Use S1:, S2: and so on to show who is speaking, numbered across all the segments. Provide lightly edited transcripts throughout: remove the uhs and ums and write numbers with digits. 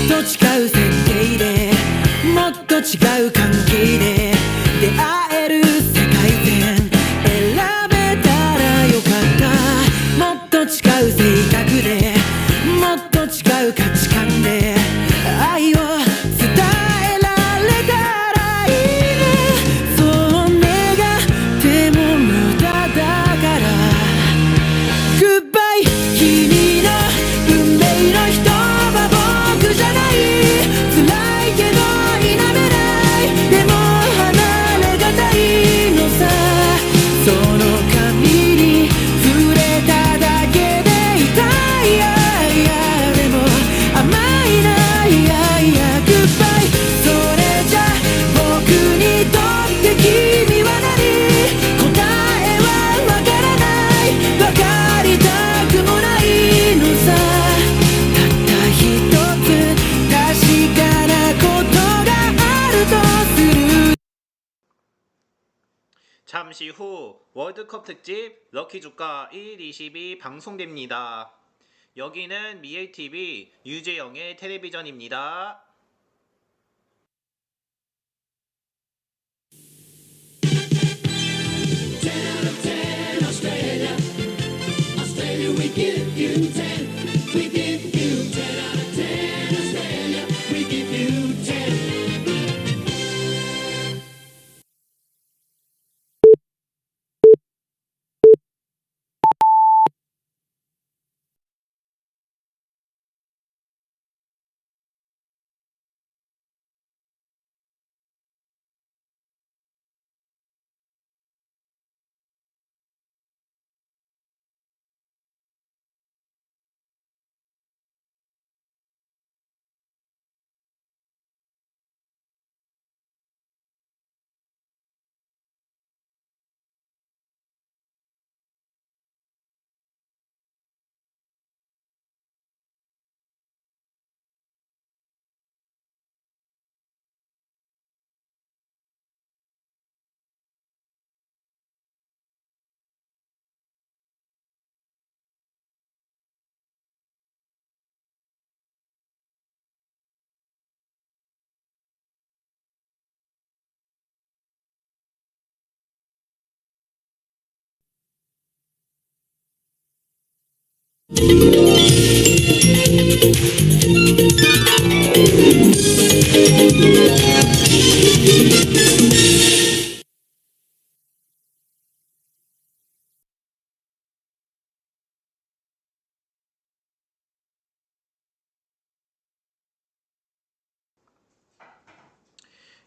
S1: と違う設定でもっと違う関係で出会える世界線選べたらよかったもっと違う性格でもっと違う価値観で愛を伝えられたらいいねそう願っても無駄だからグッバイ君の運命の人は僕じゃない辛いけど否めないでも離れがたいのさその髪に触れただけで痛いでも甘いないやグッバイそれじゃ僕にとって君は何答えはわからないわかりたくもないのさたった一つ確かなことがあるとする
S2: 잠시 후 월드컵 특집 럭키주가 1, 20이 방송됩니다. 여기는 미에이TV 유재영의 텔레비전입니다.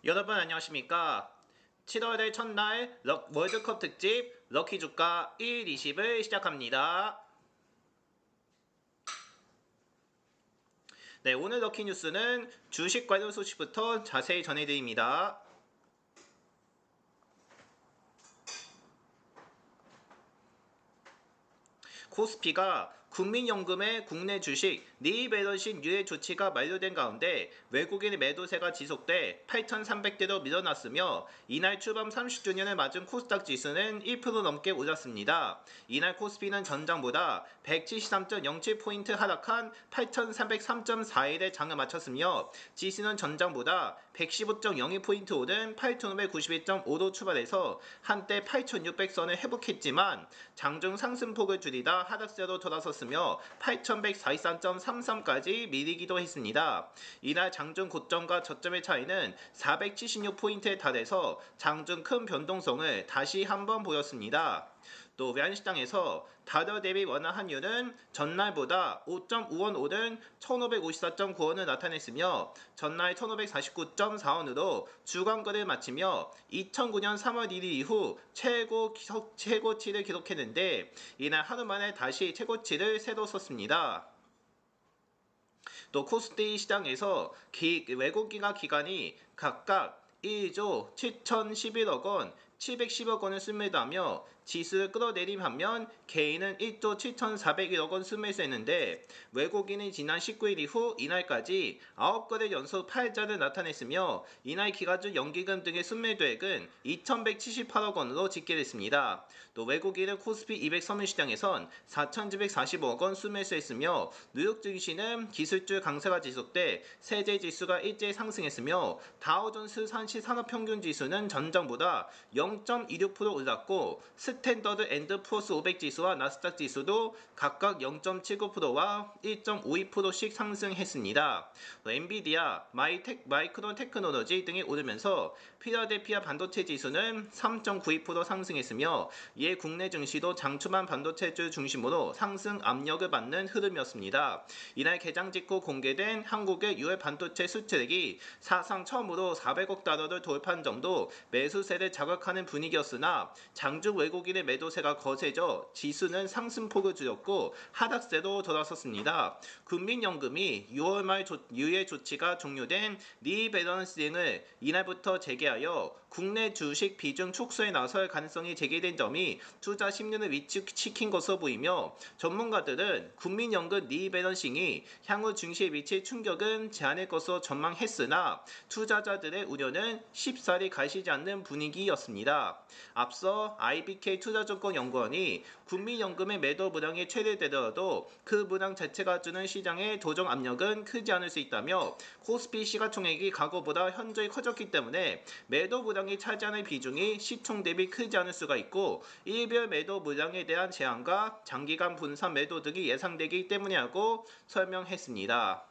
S2: 여러분 안녕하십니까? 7월의 첫날 월드컵 특집 럭키주가 1, 20을 시작합니다. 네, 오늘 럭키뉴스는 주식 관련 소식부터 자세히 전해드립니다. 코스피가 국민연금의 국내 주식 리밸런싱 유예 조치가 만료된 가운데 외국인의 매도세가 지속돼 8,300대로 밀어났으며 이날 출범 30주년을 맞은 코스닥 지수는 1% 넘게 올랐습니다. 이날 코스피는 전장보다 173.07포인트 하락한 8,303.41에 장을 마쳤으며 지수는 전장보다 115.02포인트 오른 8,591.5로 출발해서 한때 8,600선을 회복했지만 장중 상승폭을 줄이다 하락세로 돌아섰으며 8,143.33까지 밀리기도 했습니다. 이날 장중 고점과 저점의 차이는 476포인트에 달해서 장중 큰 변동성을 다시 한번 보였습니다. 또 외환시장에서 달러 대비 원화 환율은 전날보다 5.5원 오른 1,554.9원을 나타냈으며 전날 1,549.4원으로 주간거래를 마치며 2009년 3월 1일 이후 최고치를 기록했는데 이날 하루 만에 다시 최고치를 새로 썼습니다. 또 코스피 시장에서 외국인과 기관이 각각 1조 7,011억 원, 710억 원을 순매도하며 지수를 끌어내린 반면 개인은 1조 7,401억 원 순매수했는데 외국인이 지난 19일 이후 이날까지 9거래 연속 팔자를 나타냈으며 이날 기관주 연기금 등의 순매도액은 2,178억 원으로 집계됐습니다. 또 외국인은 코스피 200 선물시장에선 4,945억 원 순매수했으며 뉴욕 증시는 기술주 강세가 지속돼 세제 지수가 일제히 상승했으며 다우존스 산시산업평균지수는 전장보다 0.26% 올랐고 스탠더드 앤드 푸어스 500 지수와 나스닥 지수도 각각 0.79%와 1.52%씩 상승했습니다. 엔비디아, 마이크론 테크놀로지 등이 오르면서 필라델피아 반도체 지수는 3.92% 상승했으며 이에 국내 증시도 장초반 반도체주 중심으로 상승 압력을 받는 흐름이었습니다. 이날 개장 직후 공개된 한국의 6월 반도체 수출액이 사상 처음으로 400억 달러를 돌파한 정도 매수세를 자극하는 분위기였으나 장중 외국인의 매도세가 거세져 지수는 상승폭을 줄였고 하락세로 돌아섰습니다. 국민연금이 6월 말 유예 조치가 종료된 리밸런싱을 이날부터 재개하여 국내 주식 비중 축소에 나설 가능성이 제기된 점이 투자 심리를 위축시킨 것으로 보이며 전문가들은 국민연금 리밸런싱이 향후 증시에 미칠 충격은 제한할 것으로 전망했으나 투자자들의 우려는 쉽사리 가시지 않는 분위기였습니다. 앞서 IBK 투자증권연구원이 국민연금의 매도 물량이 최대되더라도 그 물량 자체가 주는 시장의 조정 압력은 크지 않을 수 있다며 코스피 시가총액이 과거보다 현저히 커졌기 때문에 매도 물량이 차지하는 비중이 시총 대비 크지 않을 수가 있고 일별 매도 물량에 대한 제한과 장기간 분산 매도 등이 예상되기 때문이라고 설명했습니다.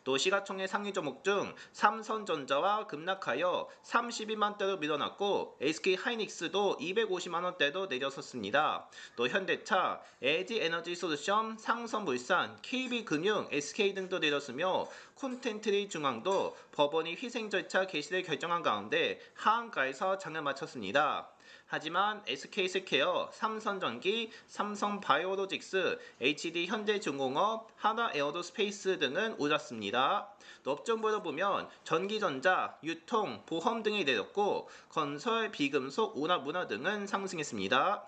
S2: 또 시가총액 상위 종목 중 삼성전자와 급락하여 32만대로 밀어났고 SK하이닉스도 250만원대로 내려섰습니다. 또 현대차, LG에너지솔루션, 상선물산, KB금융, SK 등도 내렸으며 콘텐트리 중앙도 법원이 희생 절차 개시를 결정한 가운데 하한가에서 장을 마쳤습니다. 하지만 SK스퀘어, 삼성전기, 삼성바이오로직스, HD현대중공업, 하나에어로스페이스 등은 올랐습니다. 또 업종별로 보면 전기전자, 유통, 보험 등이 내렸고 건설, 비금속, 운하문화 등은 상승했습니다.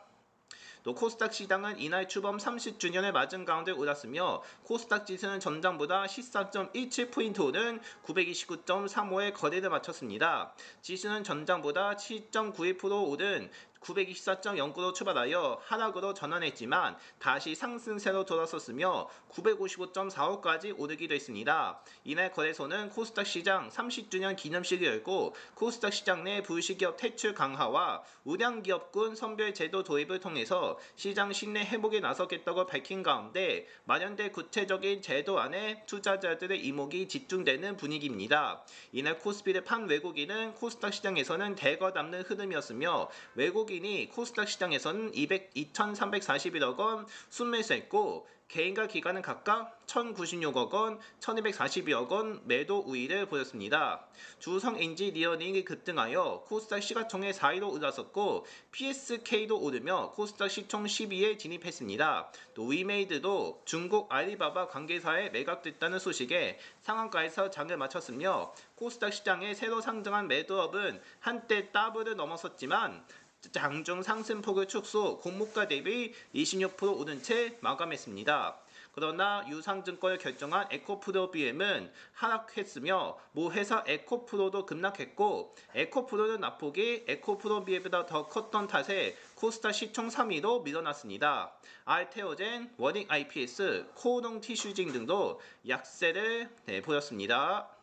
S2: 또 코스닥 시장은 이날 추범 30주년을 맞은 가운데 올랐으며 코스닥 지수는 전장보다 14.17포인트 오른 929.35의 거래를 마쳤습니다. 지수는 전장보다 7.91% 오른 924.09로 출발하여 하락으로 전환했지만 다시 상승세로 돌아섰으며 955.45까지 오르기도 했습니다. 이날 거래소는 코스닥 시장 30주년 기념식을 열고 코스닥 시장 내 불시기업 퇴출 강화와 우량기업군 선별 제도 도입을 통해서 시장 신뢰 회복에 나서겠다고 밝힌 가운데 마련된 구체적인 제도 안에 투자자들의 이목이 집중되는 분위기입니다. 이날 코스피를 판 외국인은 코스닥 시장에서는 대거 남는 흐름이었으며 외국인이 코스닥 시장에서는 2,341억 원 순매수했고 개인과 기관은 각각 1,096억 원, 1,242억 원 매도 우위를 보였습니다. 주성 엔지니어링이 급등하여 코스닥 시가총액 4위로 올라섰고 PSK도 오르며 코스닥 시총 10위에 진입했습니다. 또 위메이드도 중국 알리바바 관계사에 매각됐다는 소식에 상한가에서 장을 마쳤으며 코스닥 시장에 새로 상장한 매도업은 한때 더블을 넘어섰지만 장중 상승폭을 축소, 공모가 대비 26% 오른 채 마감했습니다. 그러나 유상증권을 결정한 에코프로비엠은 하락했으며 모 회사 에코프로도 급락했고 에코프로는 낙폭이 에코프로비엠보다 더 컸던 탓에 코스닥 시총 3위로 밀어났습니다. 알테오젠, 워닝 IPS, 코오롱 티슈징 등도 약세를 보였습니다.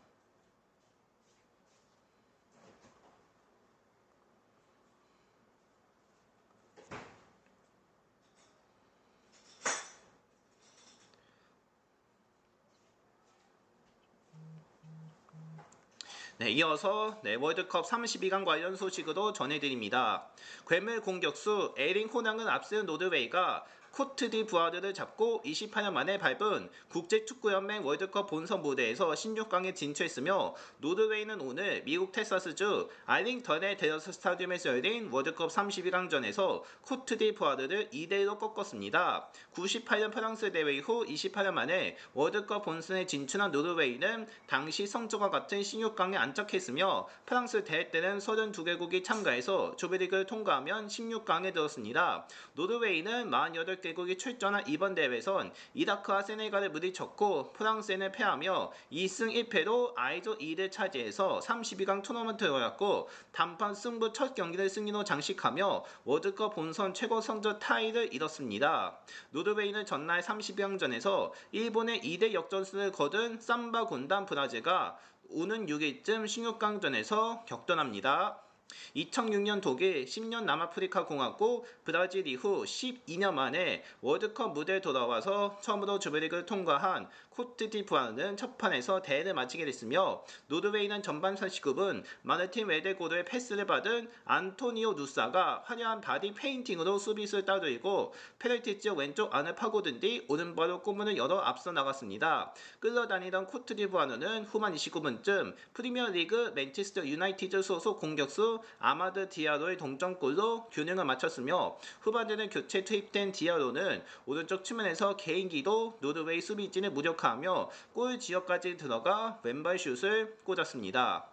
S2: 이어서 월드컵 32강 관련 소식으로 전해드립니다. 괴물 공격수 에링 호낭을 앞세운 노르웨이가 코트 디부아르를 잡고 28년 만에 밟은 국제축구연맹 월드컵 본선 무대에서 16강에 진출했으며 노르웨이는 오늘 미국 텍사스주 알링턴의 데러스 스타디움에서 열린 월드컵 32강전에서 코트 디부아르를 2대1로 꺾었습니다. 98년 프랑스 대회 이후 28년 만에 월드컵 본선에 진출한 노르웨이는 당시 성적과 같은 16강에 안착했으며 프랑스 대회 때는 32개국이 참가해서 조별리그를 통과하면 16강에 들었습니다. 노르웨이는 48개국이 출전한 이번 대회에선 이라크와 세네갈을 무리쳤고 프랑스에는 패하며 2승 1패로 I조 2위를 차지해서 32강 토너먼트에 올랐고 단판 승부 첫 경기를 승리로 장식하며 월드컵 본선 최고 성적 타이를 이뤘습니다. 노르웨이는 전날 32강전에서 일본의 2대 역전승을 거둔 삼바 군단 브라질과 오는 6일쯤 16강전에서 격돌합니다. 2006년 독일, 10년 남아프리카 공화국, 브라질 이후 12년 만에 월드컵 무대에 돌아와서 처음으로 조별리그를 통과한 코트디부아르는 첫 판에서 대회를 마치게 됐으며 노르웨이는 전반 49분 마르틴 웨데고르의 패스를 받은 안토니오 누사가 화려한 바디 페인팅으로 수비수를 따돌리고 페널티 지역 왼쪽 안을 파고든 뒤 오른발로 골문을 열어 앞서 나갔습니다. 끌려다니던 코트디부아르는 후반 29분쯤 프리미어리그 맨체스터 유나이티드 소속 공격수 아마드 디아로의 동점골로 균형을 맞췄으며 후반전에 교체 투입된 디아로는 오른쪽 측면에서 개인기로 노르웨이 수비진을 무력화하며 골 지역까지 들어가 왼발 슛을 꽂았습니다.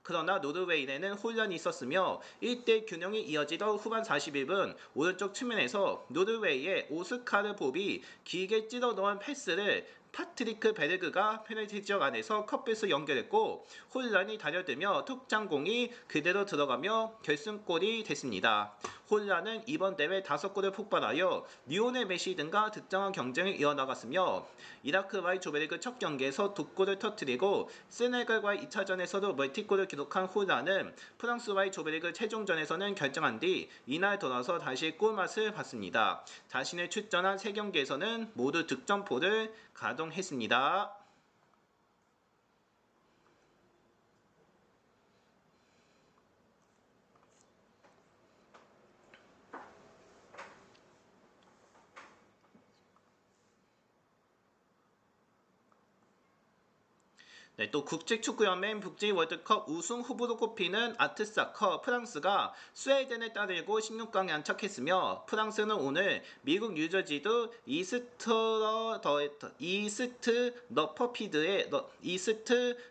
S2: 그러나 노르웨이에는 혼란이 있었으며 1대 균형이 이어지던 후반 41분 오른쪽 측면에서 노르웨이의 오스카르 봅이 길게 찔러 넣은 패스를 파트리크 베르그가 페널티 지역 안에서 컵백스 연결했고 혼란이 달려들며 툭장공이 그대로 들어가며 결승골이 됐습니다. 혼란은 이번 대회 5골을 폭발하여 리오넬 메시 등과 득점왕 경쟁을 이어나갔으며 이라크와의 조별리그 첫 경기에서 2골을 터뜨리고 세네갈과의 2차전에서도 멀티골을 기록한 혼란은 프랑스와의 조별리그 최종전에서는 결정한 뒤 이날 돌아서 다시 골맛을 봤습니다. 자신의 출전한 3경기에서는 모두 득점포를 가동했습니다. 네, 또 국제축구연맹 북지 월드컵 우승 후보로 꼽히는 아트사커 프랑스가 스웨덴을 따르고 16강에 안착했으며 프랑스는 오늘 미국 뉴저지도 이스트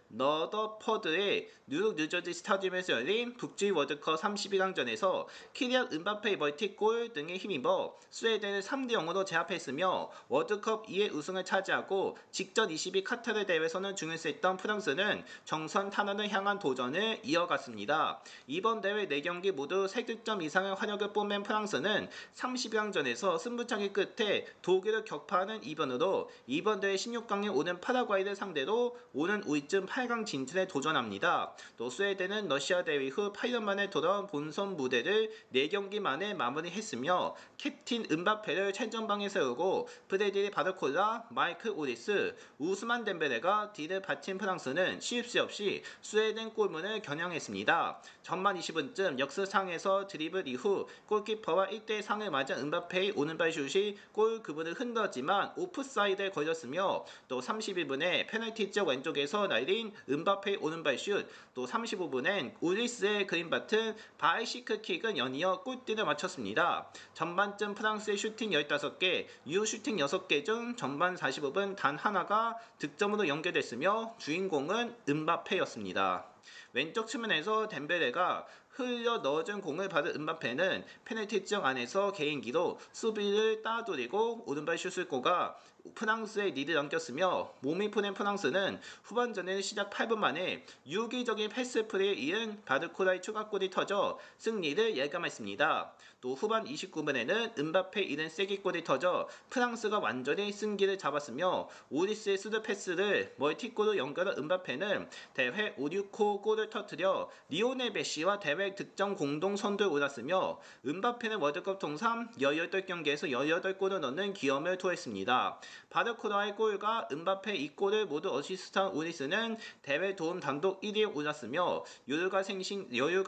S2: 너더퍼드의 뉴욕 뉴저지 스타디움에서 열린 북지 월드컵 32강전에서 키리안 은바페의 멀티골 등에 힘입어 스웨덴을 3대0으로 제압했으며 월드컵 2회 우승을 차지하고 직전 22 카타르 대회에서는 중요시 했던 프랑스는 정선 탄환을 향한 도전을 이어갔습니다. 이번 대회 4경기 모두 3득점 이상의 화력을 뽐낸 프랑스는 30강전에서 승부차기 끝에 독일을 격파하는 이변으로 이번 대회 16강에 오는 파라과이를 상대로 오는 5위쯤 8강 진출에 도전합니다. 또 스웨덴은 러시아 대회 이후 8년 만에 돌아온 본선 무대를 4경기 만에 마무리했으며 캡틴 은바페를 최전방에 세우고 브래들리 바르콜라, 마이클 오리스, 우스만 덴벨레가 뒤를 받친 프랑스는 쉴 새 없이 스웨덴 골문을 겨냥했습니다. 전반 20분쯤 역습상에서 드리블 이후 골키퍼와 1대1 상을 맞은 은바페의 오른발 슛이 골 그물을 흔들었지만 오프사이드에 걸렸으며 또 31분에 페널티 지역 왼쪽에서 날린 은바페의 오른발 슛, 또 35분엔 오리스의 그린바튼 바이시클킥은 연이어 골대를 맞췄습니다. 전반쯤 프랑스의 슈팅 15개, 이후 슈팅 6개 중 전반 45분 단 하나가 득점으로 연결됐으며 주인공은 은바페였습니다. 왼쪽 측면에서 덴벨레가 흘려 넣어준 공을 받은 은바페는 페널티 지역 안에서 개인기로 수비를 따돌리고 오른발 슛을 꽂아 프랑스의 리드를 넘겼으며 몸이 푸는 프랑스는 후반전에 시작 8분 만에 유기적인 패스 플레이에 이은 바르코라의 추가골이 터져 승리를 예감했습니다. 또 후반 29분에는 은바페 이른 쐐기골이 터져 프랑스가 완전히 승기를 잡았으며 오리스의 스루 패스를 멀티골로 연결한 은바페는 대회 5-6호 골을 터뜨려 리오넬 메시와 대회 골 득점 공동 선두에 올랐으며 은바페는 월드컵 통산 18경기에서 18골을 넣는 기염을 토했습니다. 바르코라의 골과 은바페 2골을 모두 어시스트한 우리스는 대회 도움 단독 1위에 올랐으며 여유가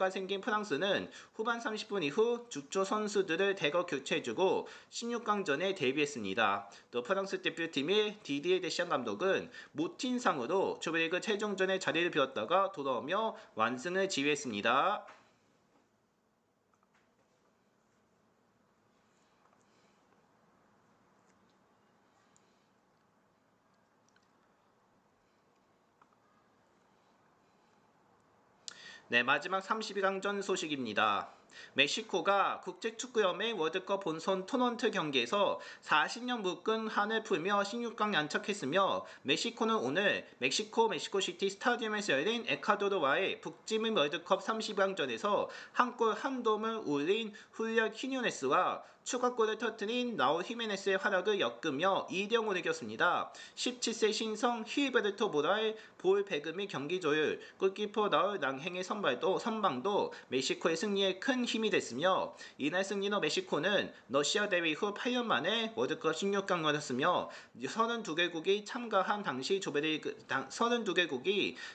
S2: 생긴 프랑스는 후반 30분 이후 주조 선수들을 대거 교체해주고 16강전에 데뷔했습니다. 또 프랑스 대표팀의 디디에 데샹 감독은 모틴상으로 조별리그 최종전에 자리를 비웠다가 돌아오며 완승을 지휘했습니다. 네, 마지막 32강전 소식입니다. 멕시코가 국제축구연맹 월드컵 본선 토너먼트 경기에서 40년 묶은 한을 풀며 16강 안착했으며 멕시코는 오늘 멕시코시티 스타디움에서 열린 에콰도르와의 북지민 월드컵 30강전에서 한 골 한 도움을 올린 훌리안 키뉴네스와 추가골을 터뜨린 라울 히메네스의 활약을 엮으며 2대0으로 이겼습니다. 17세 신성 히베르토 모라의 볼 배급 및 경기 조율, 골키퍼 라울 랑행의 선방도 멕시코의 승리에 큰 힘이 됐으며 이날 승리로 멕시코는 러시아 대회 이후 8년 만에 월드컵 16강을 했으며 32개국이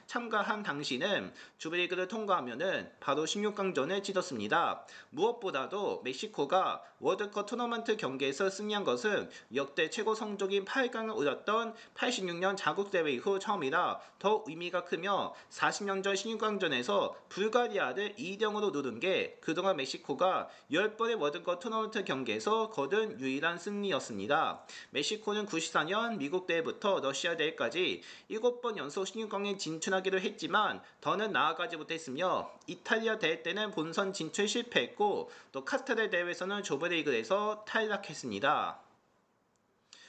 S2: 참가한 당시는 조별리그를 통과하면은 바로 16강전을 치렀습니다. 무엇보다도 멕시코가 월드컵 토너먼트 경기에서 승리한 것은 역대 최고 성적인 8강을 올렸던 86년 자국 대회 이후 처음이라 더욱 의미가 크며 40년 전 16강전에서 불가리아를 2대0으로 누른 게 그동안 멕시코가 10번의 월드컵 토너먼트 경기에서 거둔 유일한 승리였습니다. 멕시코는 94년 미국 대회부터 러시아 대회까지 7번 연속 16강에 진출하기도 했지만 더는 나아가지 못했으며 이탈리아 대회 때는 본선 진출 실패했고 또 카타르 대회에서는 조별리그에서 탈락했습니다.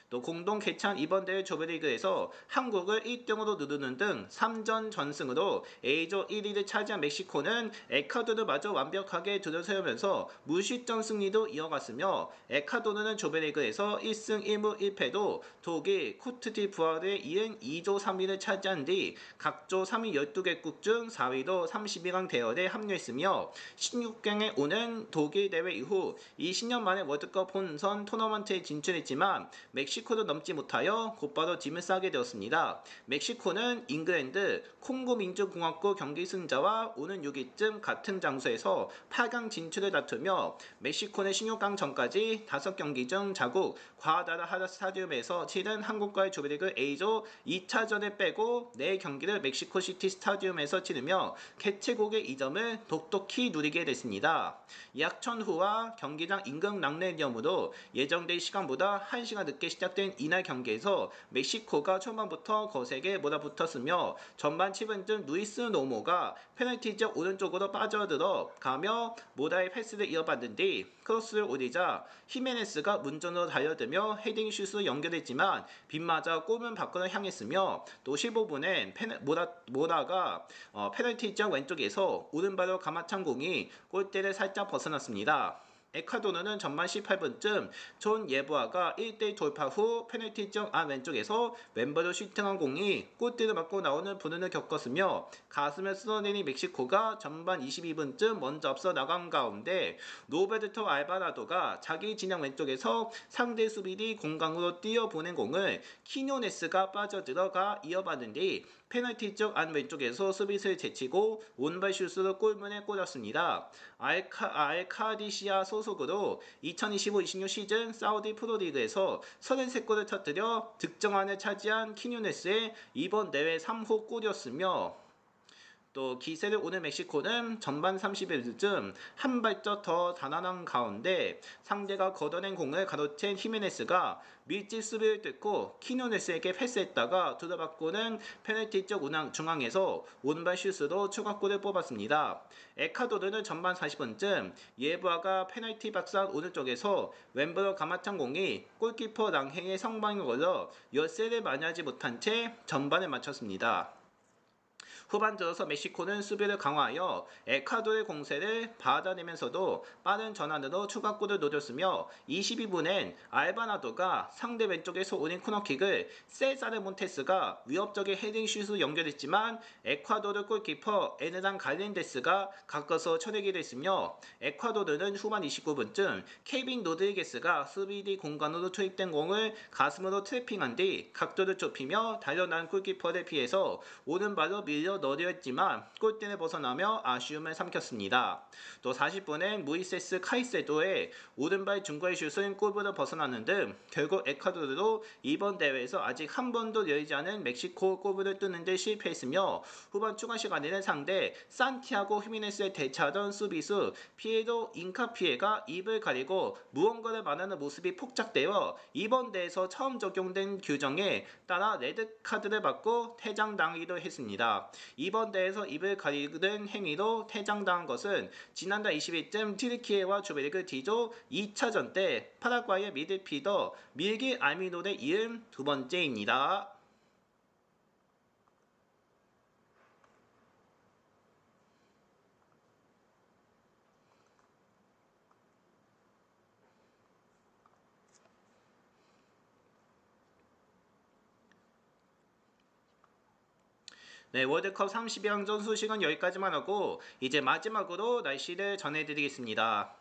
S2: 또 공동 개최한 이번 대회 조별리그에서 한국을 1등으로 누르는 등 3전 전승으로 A조 1위를 차지한 멕시코는 에콰도르마저 완벽하게 들어서면서 무실점 승리도 이어갔으며 에콰도르는 조별리그에서 1승 1무 1패도 독일, 코트디부아르에 이은 2조 3위를 차지한 뒤 각조 3위 12개국 중 4위로 32강 대열에 합류했으며 16강에 오는 독일 대회 이후 20년 만에 월드컵 본선 토너먼트에 진출했지만 멕시코도 넘지 못하여 곧바로 짐을 싸게 되었습니다. 멕시코는 잉글랜드, 콩고 민주공화국 경기 승자와 오는 6일쯤 같은 장소에서 8강 진출을 다투며 멕시코는 16강 전까지 5경기 중 자국 과다라하라 스타디움에서 치른 한국과의 조별리그 A조 2차전을 빼고 4경기를 멕시코시티 스타디움에서 치르며 개최국의 이점을 독특히 누리게 됐습니다. 약천후와 경기장 임금 랑레니엄으로 예정된 시간보다 1시간 늦게 시작된 이날 경기에서 멕시코가 초반부터 거세게 몰아붙었으며 전반 7분쯤 루이스 노모가 페널티 지역 오른쪽으로 빠져들어 가며 모다의 패스를 이어받은 뒤 크로스를 올리자 히메네스가 문전으로 달려들며 헤딩슛으로 연결했지만 빗맞아 골문 밖으로 향했으며 또 15분엔 모다가 페널티 지역 왼쪽에서 오른발로 감아찬 공이 골대를 살짝 벗어났습니다. 에콰도르는 전반 18분쯤 존 예보아가 1대1 돌파 후 페널티 지역 안 왼쪽에서 왼발로 슈팅한 공이 골대를 맞고 나오는 불운을 겪었으며 가슴을 쓸어내린 멕시코가 전반 22분쯤 먼저 앞서 나간 가운데 로베르토 알바라도가 자기 진영 왼쪽에서 상대 수비리 공간으로 뛰어보낸 공을 키뇨네스가 빠져들어가 이어받은 뒤 페널티 쪽 안 왼쪽에서 수비수를 제치고 오른발 슛으로 골문에 꽂았습니다. 알카디시아 소속으로 2025-26 시즌 사우디 프로리그에서 33골을 터뜨려 득점왕을 차지한 키뉴네스의 이번 대회 3호 골이었으며 또 기세를 오는 멕시코는 전반 31분 한 발짝 더 달아난 가운데 상대가 걷어낸 공을 가로챈 히메네스가 밀집 수비를 뚫고 키누네스에게 패스했다가 들어받고는 페널티 쪽 중앙에서 오른발 슛으로 추가골을 뽑았습니다. 에콰도르는 전반 40분쯤 예부아가 페널티 박스 오른쪽에서 왼발로 감아찬 공이 골키퍼 랑행의 성방에 걸려 열세를 만회하지 못한 채 전반을 마쳤습니다. 후반 들어서 멕시코는 수비를 강화하여 에콰도르의 공세를 받아내면서도 빠른 전환으로 추가골을 노렸으며 22분엔 알바나도가 상대 왼쪽에서 오는 코너킥을 세사르 몬테스가 위협적인 헤딩슛으로 연결했지만 에콰도르 골키퍼 에르난 갈렌데스가 가까서 처리하기도 했으며 에콰도르는 후반 29분쯤 케빈 로드리게스가 수비디 공간으로 투입된 공을 가슴으로 트래핑한 뒤 각도를 좁히며 달려난 골키퍼를 피해서 오른발로 밀려 넣으려 했지만 골대를 벗어나며 아쉬움을 삼켰습니다. 또 40분엔 무이세스 카이세도의 오른발 중거리 슛은 골문을 벗어나는 등 결국 에콰도르로 이번 대회에서 아직 한 번도 열리지 않은 멕시코 골문을 뚫는 데 실패했으며 후반 추가 시간에는 상대 산티아고 히미네스에 대처하던 수비수 피에로 인카피에가 입을 가리고 무언가를 말하는 모습이 폭작되어 이번 대회에서 처음 적용된 규정에 따라 레드카드를 받고 퇴장당하기도 했습니다. 이번 대회에서 입을 가리는 행위로 퇴장당한 것은 지난달 20일쯤 튀르키예와 조베리그 D조 2차전 때 파라과이의 미드필더 밀길 알미노에 이은 두 번째입니다. 네, 월드컵 32강전 소식은 여기까지만 하고 이제 마지막으로 날씨를 전해드리겠습니다.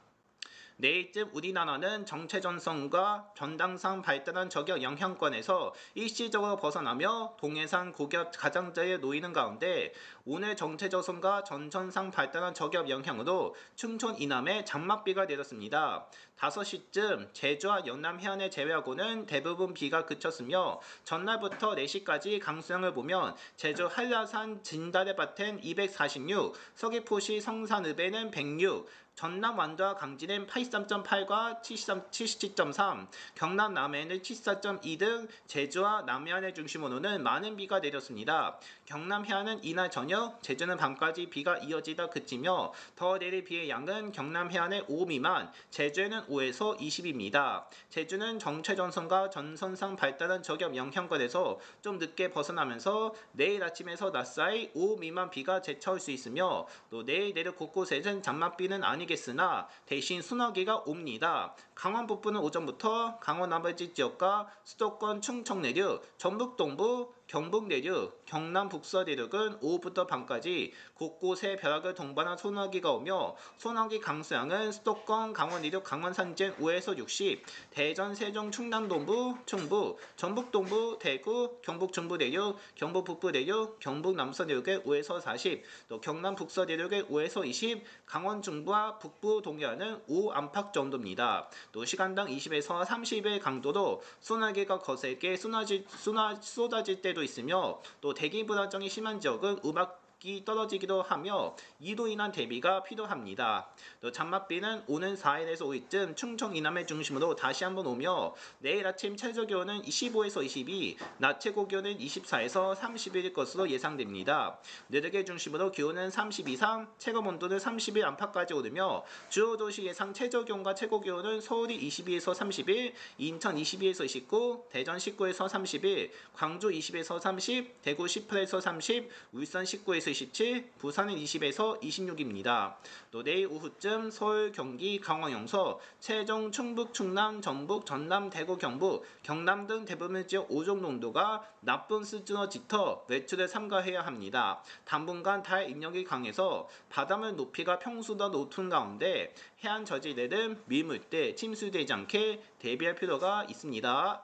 S2: 내일쯤 우리나라는 정체전선과 변당상 발달한 저격 영향권에서 일시적으로 벗어나며 동해상 고기압 가장자리에 놓이는 가운데 오늘 정체전선과 전천상 발달한 저격 영향으로 충청 이남에 장맛비가 내렸습니다. 5시쯤 제주와 연남 해안을 제외하고는 대부분 비가 그쳤으며 전날부터 4시까지 강수량을 보면 제주 한라산 진달래밭엔 246, 서귀포시 성산읍에는 106, 전남 완도와 강진엔 83.8과 77.3, 경남 남해안은 74.2 등 제주와 남해안을 중심으로는 많은 비가 내렸습니다. 경남 해안은 이날 저녁, 제주는 밤까지 비가 이어지다 그치며 더 내릴 비의 양은 경남 해안에 5 미만, 제주에는 5에서 20입니다. 제주는 정체전선과 전선상 발달한 저격 영향권에서 좀 늦게 벗어나면서 내일 아침에서 낮 사이 5 미만 비가 제쳐올 수 있으며 또 내일 내륙 곳곳에는 장맛비는 아니겠으나 대신 소나기가 옵니다. 강원 북부는 오전부터 강원 나머지 지역과 수도권 충청 내륙, 전북 동부, 경북 내륙, 경남 북서 내륙은 오후부터 밤까지 곳곳에 벼락을 동반한 소나기가 오며 소나기 강수량은 수도권, 강원 내륙, 강원 산지엔 5에서 60, 대전, 세종, 충남 동부, 충북, 전북 동부, 대구, 경북 중부 내륙, 경북 북부 내륙, 경북 남서 내륙에 5에서 40, 또 경남 북서 내륙에 5에서 20, 강원 중부와 북부 동해안은 5 안팎 정도입니다. 또 시간당 20에서 30의 강도로 소나기가 거세게 쏟아질 때도 있으며 또 대기 불안정이 심한 지역은 음압이 떨어지기도 하며 이로 인한 대비가 필요합니다. 또 장맛비는 오는 4일에서 5일쯤 충청 이남을 중심으로 다시 한번 오며 내일 아침 최저 기온은 15에서 22, 낮 최고 기온은 24에서 31일 것으로 예상됩니다. 내륙을 중심으로 기온은 30 이상, 체감 온도는 30일 안팎까지 오르며 주요 도시 예상 최저 기온과 최고 기온은 서울이 22에서 31, 인천 22에서 29, 대전 19에서 31, 광주 20에서 30, 대구 18에서 30, 울산 19에서 27, 부산은 20에서 26입니다. 또 내일 오후쯤 서울, 경기, 강원 영서, 세종, 충북, 충남, 전북, 전남, 대구, 경북, 경남 등 대부분 지역 오존 농도가 나쁜 수준으로 짙어 외출을 삼가해야 합니다. 당분간 달 인력이 강해서 바닷물 높이가 평소보다 높은 가운데 해안 저지대는 밀물대, 침수되지 않게 대비할 필요가 있습니다.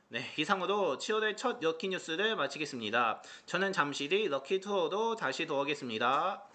S2: 네, 이상으로 7월의 첫 럭키 뉴스를 마치겠습니다. 저는 잠시 뒤 럭키 투어로 다시 돌아오겠습니다.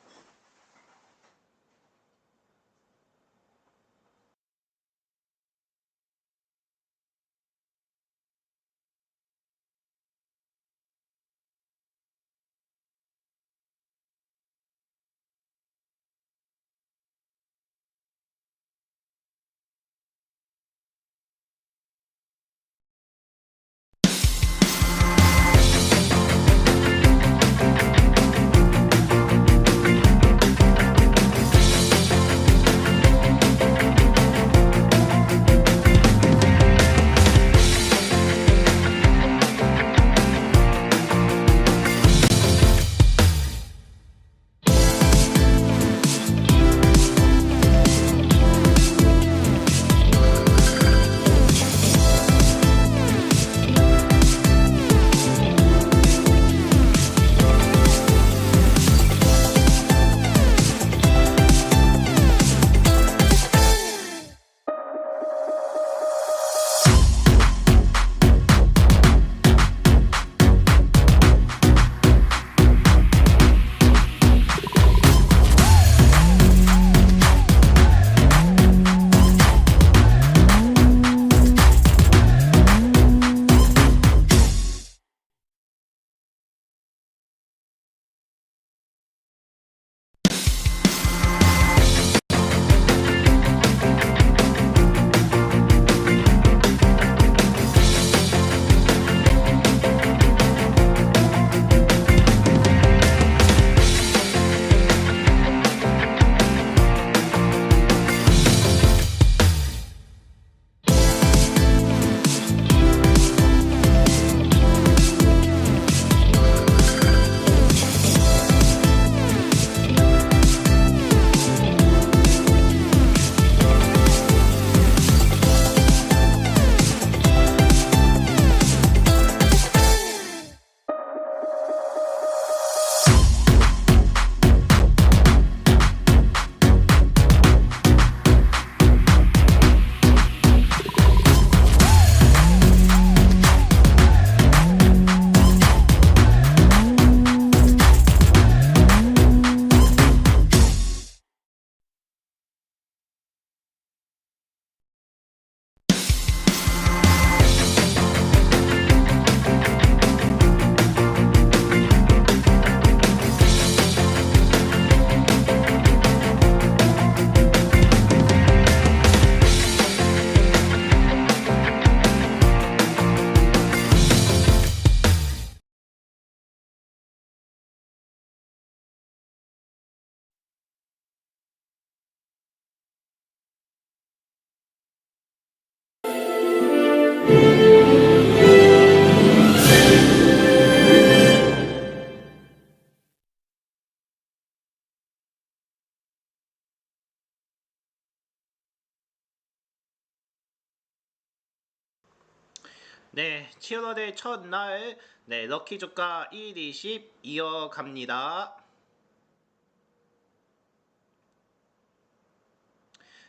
S2: 네, 7월의 첫날, 네, 럭키 주가 1, 20 이어갑니다.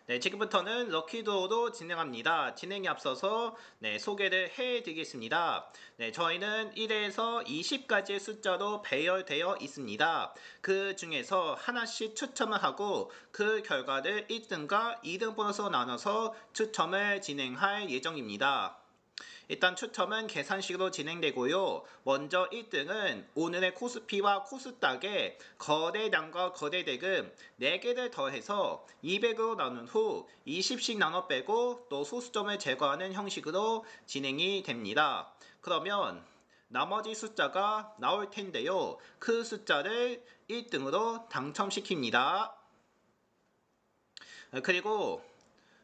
S2: 네, 지금부터는 럭키드로우로 진행합니다. 진행에 앞서서 네, 소개를 해드리겠습니다. 네, 저희는 1에서 20까지의 숫자로 배열되어 있습니다. 그 중에서 하나씩 추첨을 하고 그 결과를 1등과 2등 보너스로 나눠서 추첨을 진행할 예정입니다. 일단 추첨은 계산식으로 진행되고요. 먼저 1등은 오늘의 코스피와 코스닥의 거래량과 거래대금 4개를 더해서 200으로 나눈 후 20씩 나눠 빼고 또 소수점을 제거하는 형식으로 진행이 됩니다. 그러면 나머지 숫자가 나올 텐데요. 그 숫자를 1등으로 당첨시킵니다. 그리고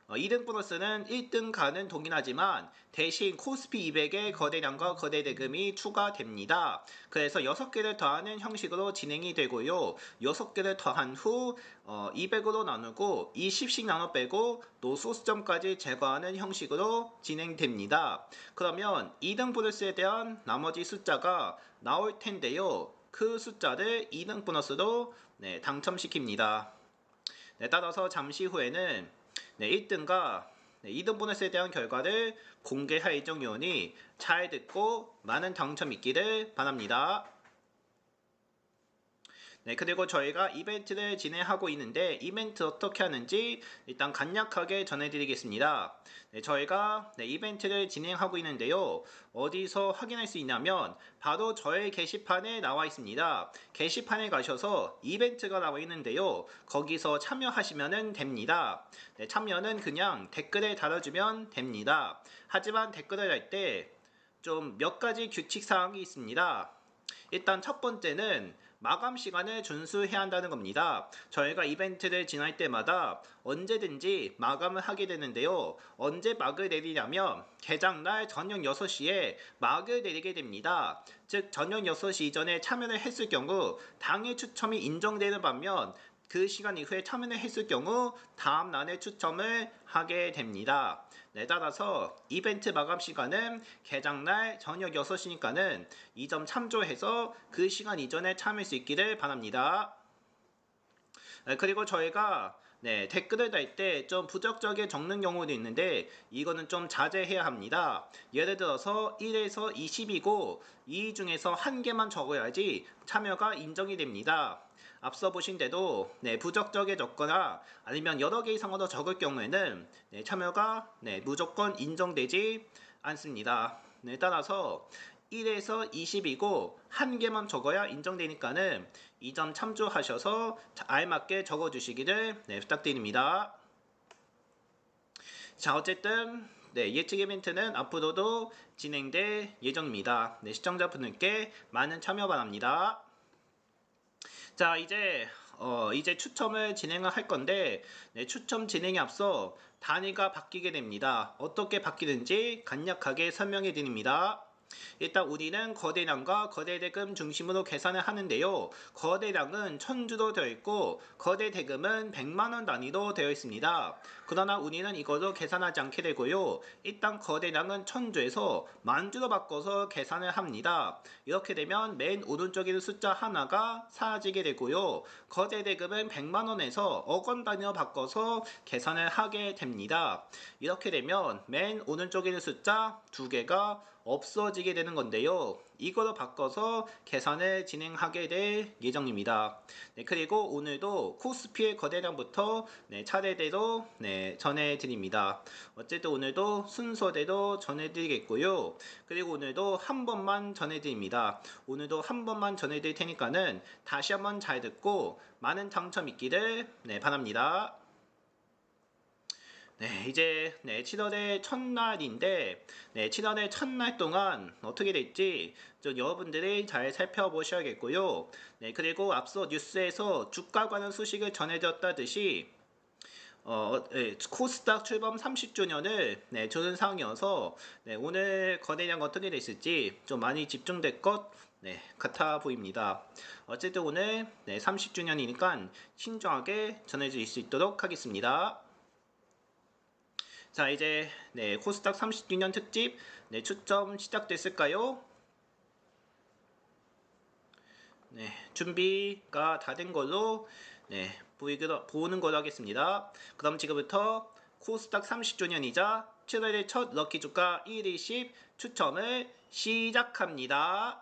S2: 2등 보너스는 1등가는 동일하지만 대신 코스피 200의 거래량과 거래대금이 추가됩니다. 그래서 6개를 더하는 형식으로 진행이 되고요. 6개를 더한 후 200으로 나누고 20씩 나눠 빼고 또 소수점까지 제거하는 형식으로 진행됩니다. 그러면 2등 보너스에 대한 나머지 숫자가 나올 텐데요. 그 숫자를 2등 보너스로 당첨시킵니다. 따라서 잠시 후에는 1등과 2등 보너스에 대한 결과를 공개할 예정이오니 잘 듣고 많은 당첨 있기를 바랍니다. 네, 그리고 저희가 이벤트를 진행하고 있는데 이벤트 어떻게 하는지 일단 간략하게 전해드리겠습니다. 네, 저희가 이벤트를 진행하고 있는데요. 어디서 확인할 수 있냐면 바로 저의 게시판에 나와 있습니다. 게시판에 가셔서 이벤트가 나와 있는데요. 거기서 참여하시면 됩니다. 네, 참여는 그냥 댓글에 달아주면 됩니다. 하지만 댓글을 할 때 좀 몇 가지 규칙 사항이 있습니다. 일단 첫 번째는 마감 시간을 준수해야 한다는 겁니다. 저희가 이벤트를 진행할 때마다 언제든지 마감을 하게 되는데요. 언제 막을 내리냐면 개장날 저녁 6시에 막을 내리게 됩니다. 즉 저녁 6시 이전에 참여를 했을 경우 당일 추첨이 인정되는 반면 그 시간 이후에 참여를 했을 경우 다음 날에 추첨을 하게 됩니다. 따라서 이벤트 마감 시간은 개장날 저녁 6시니까는 이 점 참조해서 그 시간 이전에 참여할 수 있기를 바랍니다. 그리고 저희가 댓글을 달 때 좀 부적절하게 적는 경우도 있는데 이거는 좀 자제해야 합니다. 예를 들어서 1에서 20이고 이 중에서 한 개만 적어야지 참여가 인정이 됩니다. 앞서 보신 대로 부적절하게 적거나 아니면 여러 개 이상으로 적을 경우에는 참여가 무조건 인정되지 않습니다. 따라서 1에서 20이고 한 개만 적어야 인정되니까는 이 점 참조하셔서 알맞게 적어주시기를 부탁드립니다. 자, 어쨌든 예측 이벤트는 앞으로도 진행될 예정입니다. 시청자분들께 많은 참여 바랍니다. 자, 이제 추첨을 진행을 할 건데 추첨 진행에 앞서 단위가 바뀌게 됩니다. 어떻게 바뀌는지 간략하게 설명해 드립니다. 일단 우리는 거래량과 거래대금 중심으로 계산을 하는데요. 거래량은 1000주로 되어 있고 거래대금은 100만원 단위로 되어 있습니다. 그러나 우리는 이걸로 계산하지 않게 되고요. 일단 거래량은 1000주에서 만주로 바꿔서 계산을 합니다. 이렇게 되면 맨 오른쪽에 있는 숫자 하나가 사라지게 되고요. 거래대금은 100만원에서 억원 단위로 바꿔서 계산을 하게 됩니다. 이렇게 되면 맨 오른쪽에 있는 숫자 2개가 없어지게 되는 건데요. 이거로 바꿔서 계산을 진행하게 될 예정입니다. 그리고 오늘도 코스피의 거래량부터 차례대로 전해드립니다. 어쨌든 오늘도 순서대로 전해드리겠고요. 그리고 오늘도 한 번만 전해드립니다. 오늘도 한 번만 전해드릴 테니까는 다시 한번 잘 듣고 많은 당첨 있기를 바랍니다. 이제 7월의 첫날인데 7월의 첫날 동안 어떻게 될지 좀 여러분들이 잘 살펴보셔야겠고요. 그리고 앞서 뉴스에서 주가 관련 소식을 전해드렸다듯이 코스닥 출범 30주년을 주는 상황이어서 오늘 거래량 어떻게 됐을지 좀 많이 집중될 것 같아 보입니다. 어쨌든 오늘 30주년이니까 신중하게 전해드릴 수 있도록 하겠습니다. 자, 이제 코스닥 30주년 특집 추첨 시작됐을까요? 준비가 다 된 걸로 보는 걸로 하겠습니다. 그럼 지금부터 코스닥 30주년이자 7월의 첫 럭키 주가 1일씩 추첨을 시작합니다.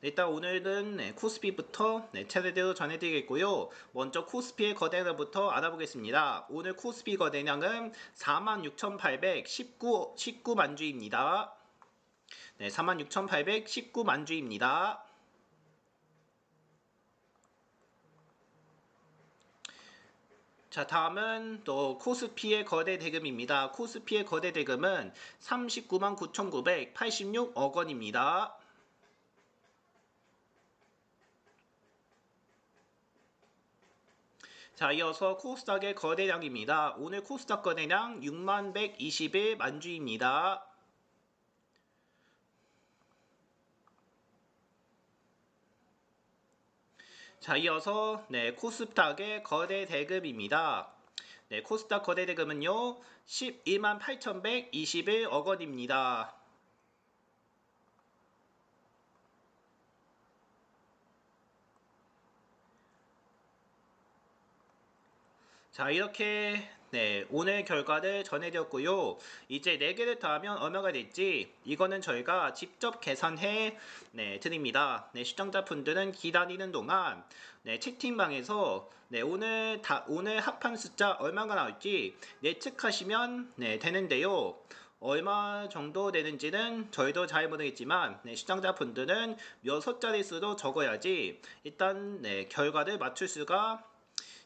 S2: 일단 오늘은 코스피부터 차례대로 전해드리겠고요. 먼저 코스피의 거래량부터 알아보겠습니다. 오늘 코스피 거래량은 46,819만 주입니다. 46,819만 주입니다. 자, 다음은 또 코스피의 거래 대금입니다. 코스피의 거래 대금은 39만 9,986억 원입니다. 자, 이어서 코스닥의 거래량입니다. 오늘 코스닥 거래량 6만 121만 주입니다. 자, 이어서 코스닥의 거래 대금입니다. 코스닥 거래 대금은요 12만 8,121억 원입니다. 자, 이렇게 오늘 결과를 전해드렸고요. 이제 4개를 더하면 얼마가 될지 이거는 저희가 직접 계산해 드립니다. 시청자분들은 기다리는 동안 채팅방에서 오늘 합한 숫자 얼마가 나올지 예측하시면 되는데요. 얼마 정도 되는지는 저희도 잘 모르겠지만 시청자분들은 6자릿수로 적어야지 일단 결과를 맞출 수가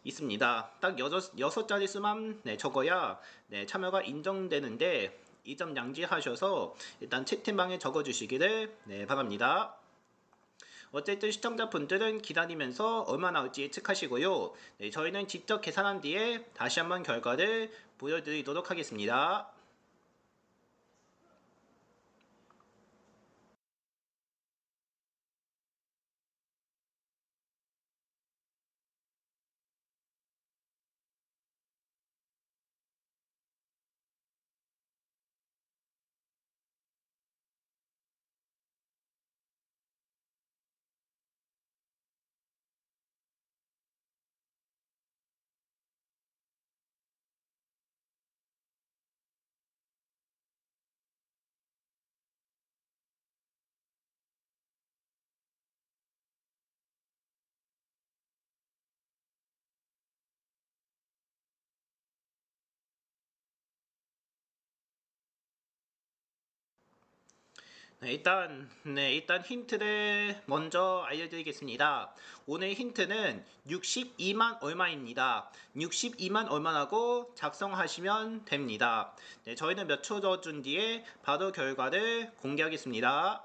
S2: 있습니다. 딱 6자릿수만 적어야 참여가 인정되는데 이 점 양지하셔서 일단 채팅방에 적어주시기를 바랍니다. 어쨌든 시청자분들은 기다리면서 얼마 나올지 예측하시고요. 저희는 직접 계산한 뒤에 다시 한번 결과를 보여드리도록 하겠습니다. 일단 힌트를 먼저 알려드리겠습니다. 오늘 힌트는 62만 얼마입니다. 62만 얼마라고 작성하시면 됩니다. 저희는 몇 초 더 준 뒤에 바로 결과를 공개하겠습니다.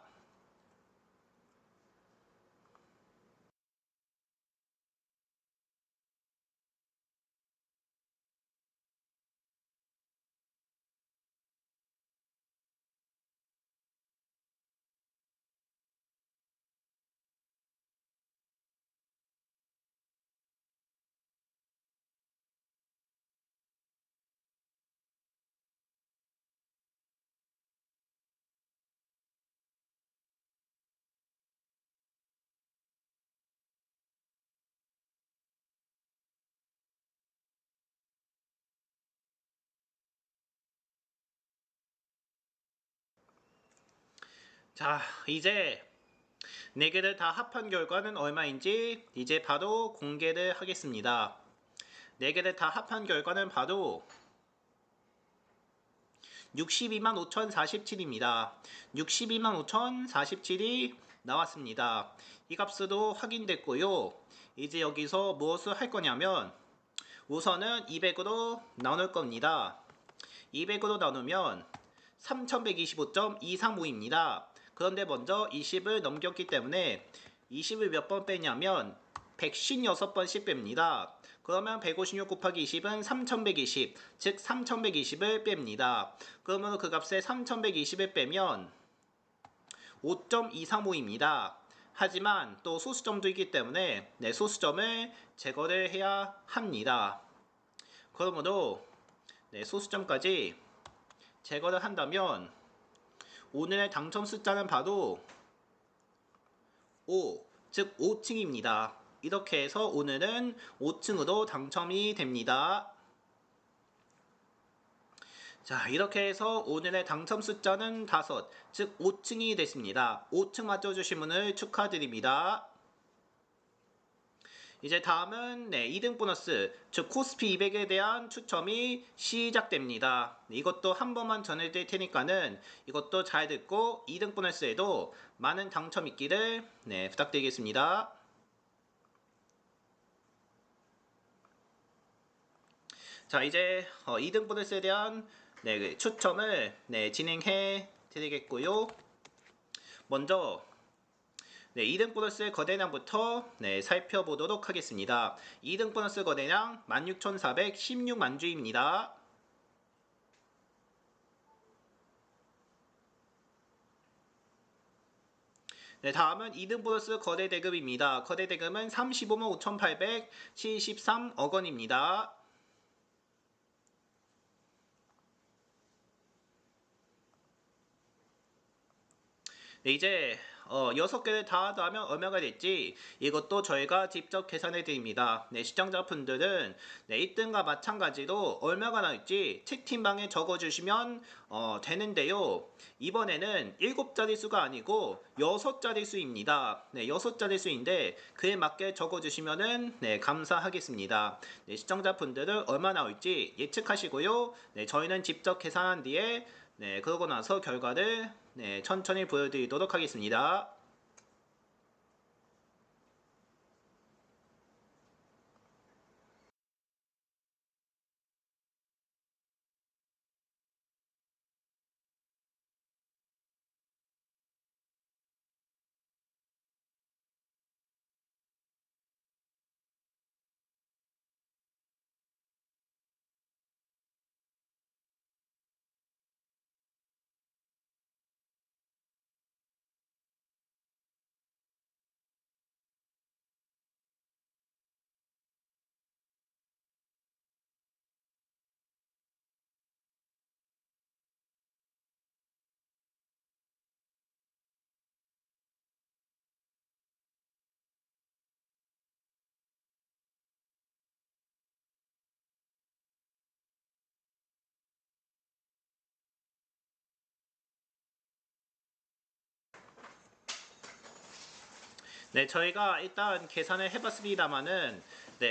S2: 자, 이제 4개를 다 합한 결과는 얼마인지 이제 바로 공개를 하겠습니다. 4개를 다 합한 결과는 바로 62만 5,047입니다. 62만 5,047이 나왔습니다. 이 값으로 확인됐고요. 이제 여기서 무엇을 할 거냐면 우선은 200으로 나눌 겁니다. 200으로 나누면 3125.235입니다. 그런데 먼저 20을 넘겼기 때문에 20을 몇 번 빼냐면 156번씩 뺍니다. 그러면 156 곱하기 20은 3120, 즉 3120을 뺍니다. 그러면 그 값에 3120을 빼면 5.235입니다. 하지만 또 소수점도 있기 때문에 소수점을 제거를 해야 합니다. 그러므로 소수점까지 제거를 한다면 오늘의 당첨 숫자는 바로 5, 즉 5층입니다. 이렇게 해서 오늘은 5층으로 당첨이 됩니다. 자, 이렇게 해서 오늘의 당첨 숫자는 5, 즉 5층이 됐습니다. 5층 맞춰주신 분을 축하드립니다. 이제 다음은 2등 보너스, 즉 코스피 200에 대한 추첨이 시작됩니다. 이것도 한 번만 전해드릴 테니까는 이것도 잘 듣고 2등 보너스에도 많은 당첨 있기를 부탁드리겠습니다. 자, 이제 2등 보너스에 대한 추첨을 진행해 드리겠고요. 먼저 2등 보너스 거래량부터 살펴보도록 하겠습니다. 2등 보너스 거래량 16,416만 주입니다. 다음은 2등 보너스 거래 대금입니다. 거래 대금은 35만 5,873억 원입니다. 이제 6개를 다 더하면 얼마가 될지 이것도 저희가 직접 계산해 드립니다. 시청자분들은 1등과 마찬가지로 얼마가 나올지 채팅방에 적어주시면 되는데요. 이번에는 7자리 수가 아니고 6자리 수입니다. 6자리 수인데 그에 맞게 적어주시면 감사하겠습니다. 시청자분들은 얼마 나올지 예측하시고요. 저희는 직접 계산한 뒤에 그러고 나서 결과를 천천히 보여드리도록 하겠습니다. 저희가 일단 계산을 해봤습니다만은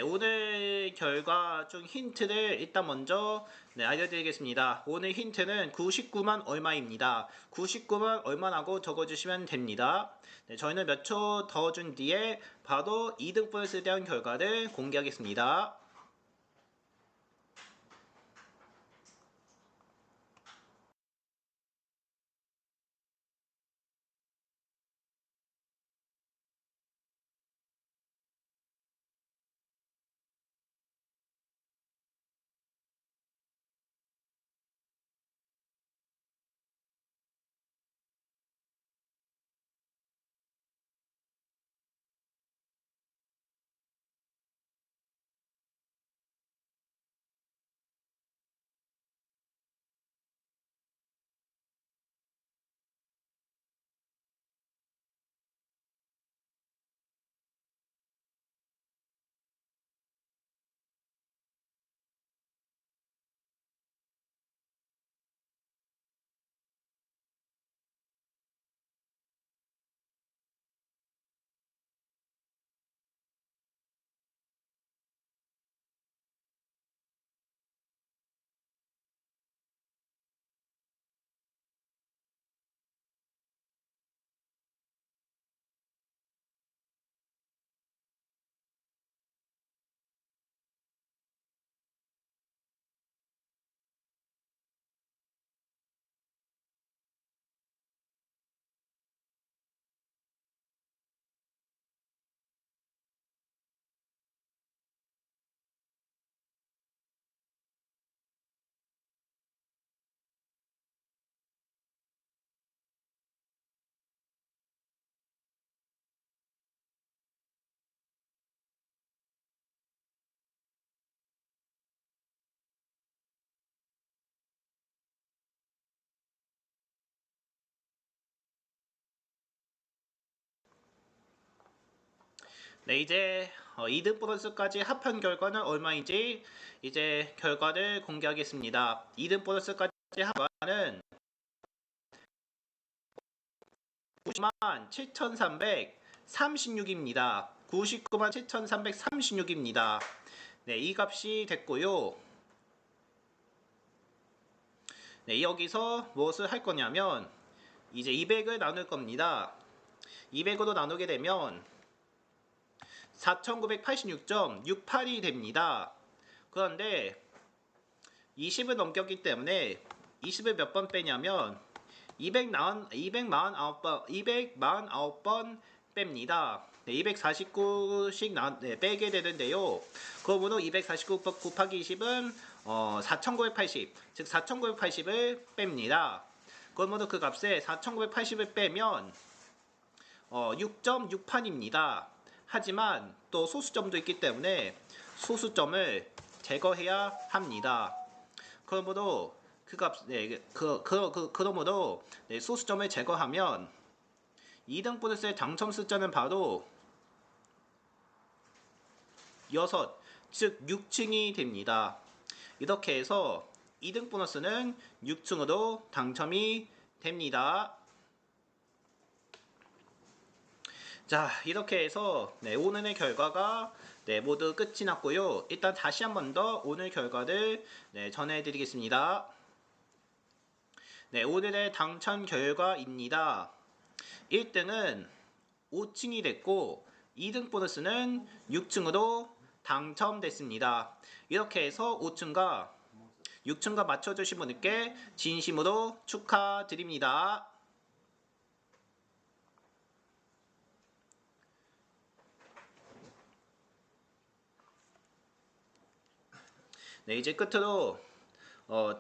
S2: 오늘 결과 중 힌트를 일단 먼저 알려드리겠습니다. 오늘 힌트는 99만 얼마입니다. 99만 얼마라고 적어주시면 됩니다. 저희는 몇 초 더 준 뒤에 바로 2등 보너스에 대한 결과를 공개하겠습니다. 네, 이제 2등 보너스까지 합한 결과는 얼마인지 이제 결과를 공개하겠습니다. 2등 보너스까지 합한 결과는 99만 7,336입니다. 99만 7,336입니다. 네, 이 값이 됐고요. 네, 여기서 무엇을 할 거냐면 이제 200을 나눌 겁니다. 200으로 나누게 되면 4986.68이 됩니다. 그런데 20을 넘겼기 때문에 20을 몇 번 빼냐면 249번 뺍니다. 네, 249씩 빼게 되는데요. 그러므로 249 곱하기 20은 4980, 즉 4980을 뺍니다. 그러므로 그 값에 4980을 빼면 6.68입니다. 하지만 또 소수점도 있기 때문에 소수점을 제거해야 합니다. 그러므로 그러므로 소수점을 제거하면 2등 보너스의 당첨 숫자는 바로 6, 즉 6층이 됩니다. 이렇게 해서 2등 보너스는 6층으로 당첨이 됩니다. 자, 이렇게 해서 오늘의 결과가 모두 끝이 났고요. 일단 다시 한 번 더 오늘 결과를 전해드리겠습니다. 오늘의 당첨 결과입니다. 1등은 5층이 됐고 2등 보너스는 6층으로 당첨됐습니다. 이렇게 해서 5층과 6층과 맞춰주신 분께 진심으로 축하드립니다. 네, 이제 끝으로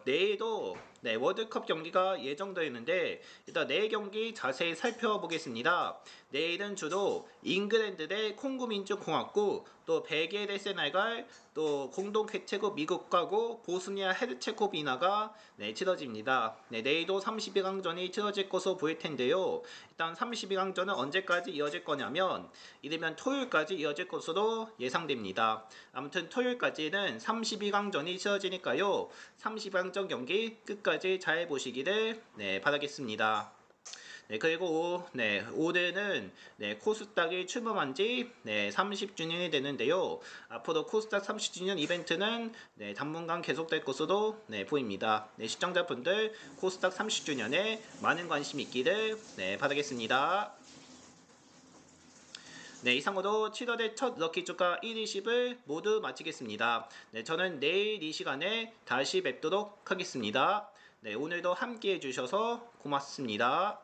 S2: 내일도 월드컵 경기가 예정되어 있는데 일단 내일 경기 자세히 살펴보겠습니다. 내일은 주로 잉글랜드 대 콩고 민주공화국, 또 벨기에 대 세네갈, 또 공동 개최국 미국하고 보스니아 헤르체고비나가 치러집니다. 내일도 32강전이 치러질 것으로 보일 텐데요. 일단 32강전은 언제까지 이어질 거냐면 이르면 토요일까지 이어질 것으로 예상됩니다. 아무튼 토요일까지는 32강전이 치러지니까요. 32강전 경기 끝까지 잘 보시기를 바라겠습니다. 그리고 올해는 코스닥이 출범한 지 30주년이 되는데요. 앞으로 코스닥 30주년 이벤트는 당분간 계속될 것으로 보입니다. 시청자분들 코스닥 30주년에 많은 관심 있기를 바라겠습니다. 이상으로 7월의 첫 럭키 주가 1, 20을 모두 마치겠습니다. 저는 내일 이 시간에 다시 뵙도록 하겠습니다. 오늘도 함께 해주셔서 고맙습니다.